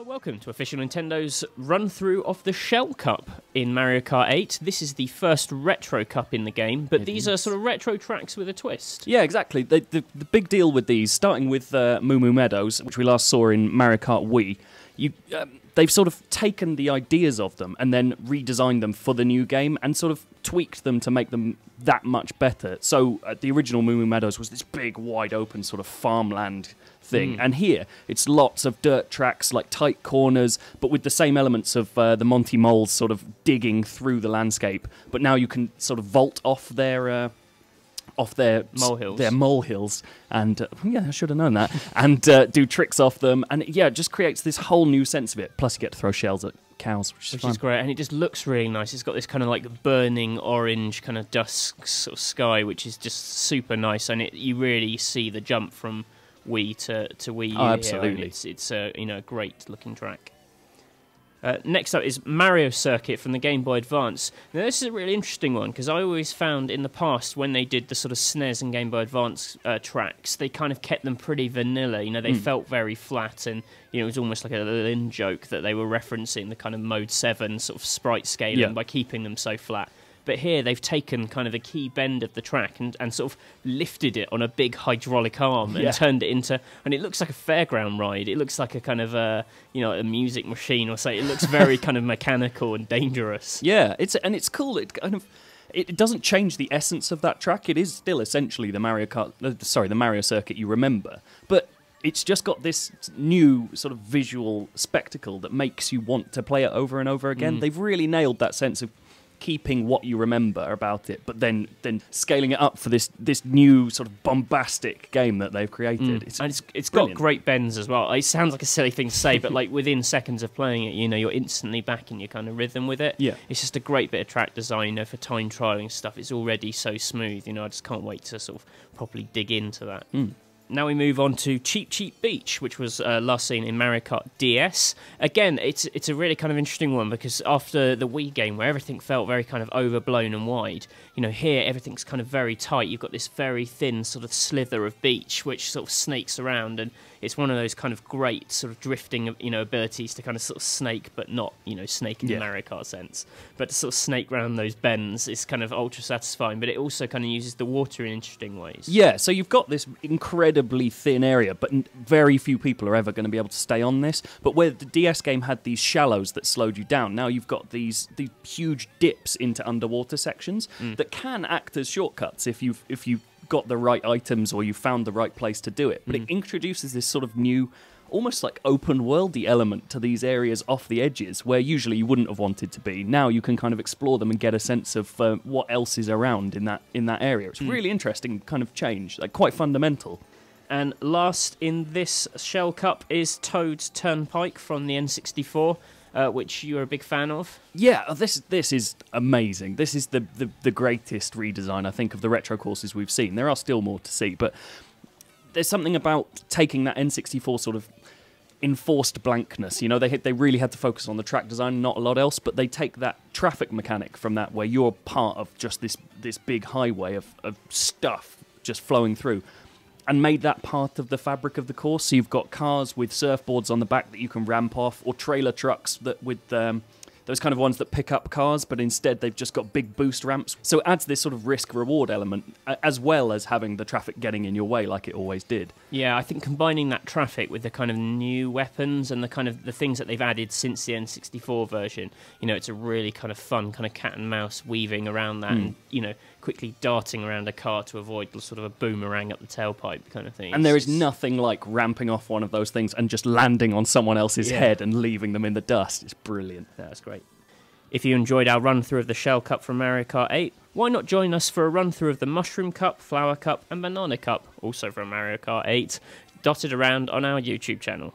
Welcome to Official Nintendo's run-through of the Shell Cup in Mario Kart 8. This is the first retro cup in the game, but these are sort of retro tracks with a twist. Yeah, exactly. The big deal with these, starting with Moo Moo Meadows, which we last saw in Mario Kart Wii, they've sort of taken the ideas of them and then redesigned them for the new game and sort of tweaked them to make them that much better. So the original Moo Moo Meadows was this big, wide-open sort of farmland thing, and here it's lots of dirt tracks, like tight corners, but with the same elements of the Monty Moles sort of digging through the landscape. But now you can sort of vault off their molehills, and yeah, I should have known that, and do tricks off them, and yeah, it just creates this whole new sense of it. Plus, you get to throw shells at cows, which is great, and it just looks really nice. It's got this kind of like burning orange kind of dusk sort of sky, which is just super nice, and you really see the jump from Wii to Wii U. Oh, absolutely. It's a great looking track. Next up is Mario Circuit from the Game Boy Advance. Now this is a really interesting one because I always found in the past when they did the sort of SNES and Game Boy Advance tracks, they kind of kept them pretty vanilla. You know, they felt very flat, and it was almost like a little in-joke that they were referencing the kind of Mode 7 sort of sprite scaling by keeping them so flat. But here they've taken kind of a key bend of the track and sort of lifted it on a big hydraulic arm and turned it into, and it looks like a fairground ride. It looks like a kind of a music machine or something. It looks very kind of mechanical and dangerous. Yeah, it's cool. It doesn't change the essence of that track. It is still essentially the the Mario Circuit you remember, but it's just got this new sort of visual spectacle that makes you want to play it over and over again. They've really nailed that sense of keeping what you remember about it, but then scaling it up for this new sort of bombastic game that they've created. It's got great bends as well. It sounds like a silly thing to say, but like within seconds of playing it, you're instantly back in your kind of rhythm with it. Yeah, it's just a great bit of track design, for time trialing stuff. It's already so smooth. I just can't wait to sort of properly dig into that. Now we move on to Cheap Cheap Beach, which was last seen in Mario Kart DS. Again, it's a really kind of interesting one because after the Wii game where everything felt very kind of overblown and wide, here everything's kind of very tight. You've got this very thin sort of slither of beach which sort of snakes around, and it's one of those kind of great sort of drifting abilities to kind of sort of snake, but not snake in the Mario Kart sense, but to sort of snake around those bends is kind of ultra satisfying. But it also kind of uses the water in interesting ways. Yeah, so you've got this incredibly thin area, but very few people are ever going to be able to stay on this. But where the DS game had these shallows that slowed you down, now you've got these huge dips into underwater sections that can act as shortcuts if you got the right items or you found the right place to do it. But it introduces this sort of new, almost like open worldy element to these areas off the edges where usually you wouldn't have wanted to be. Now you can kind of explore them and get a sense of what else is around in that area. It's really interesting kind of change, like quite fundamental. And last in this Shell Cup is Toad's Turnpike from the N64, which you're a big fan of. Yeah, this is amazing. This is the greatest redesign, I think, of the retro courses we've seen. There are still more to see, but there's something about taking that N64 sort of enforced blankness. They really had to focus on the track design, not a lot else, but they take that traffic mechanic from that where you're part of just this big highway of stuff just flowing through, and made that part of the fabric of the course. So you've got cars with surfboards on the back that you can ramp off, or trailer trucks with those kind of ones that pick up cars, but instead they've just got big boost ramps. So it adds this sort of risk-reward element, as well as having the traffic getting in your way like it always did. Yeah, I think combining that traffic with the kind of new weapons and the kind of the things that they've added since the N64 version, it's a really kind of fun kind of cat and mouse weaving around that and, quickly darting around a car to avoid sort of a boomerang up the tailpipe kind of thing. And there is nothing like ramping off one of those things and just landing on someone else's head and leaving them in the dust. It's brilliant. That's great. If you enjoyed our run-through of the Shell Cup from Mario Kart 8, why not join us for a run-through of the Mushroom Cup, Flower Cup and Banana Cup, also from Mario Kart 8, dotted around on our YouTube channel.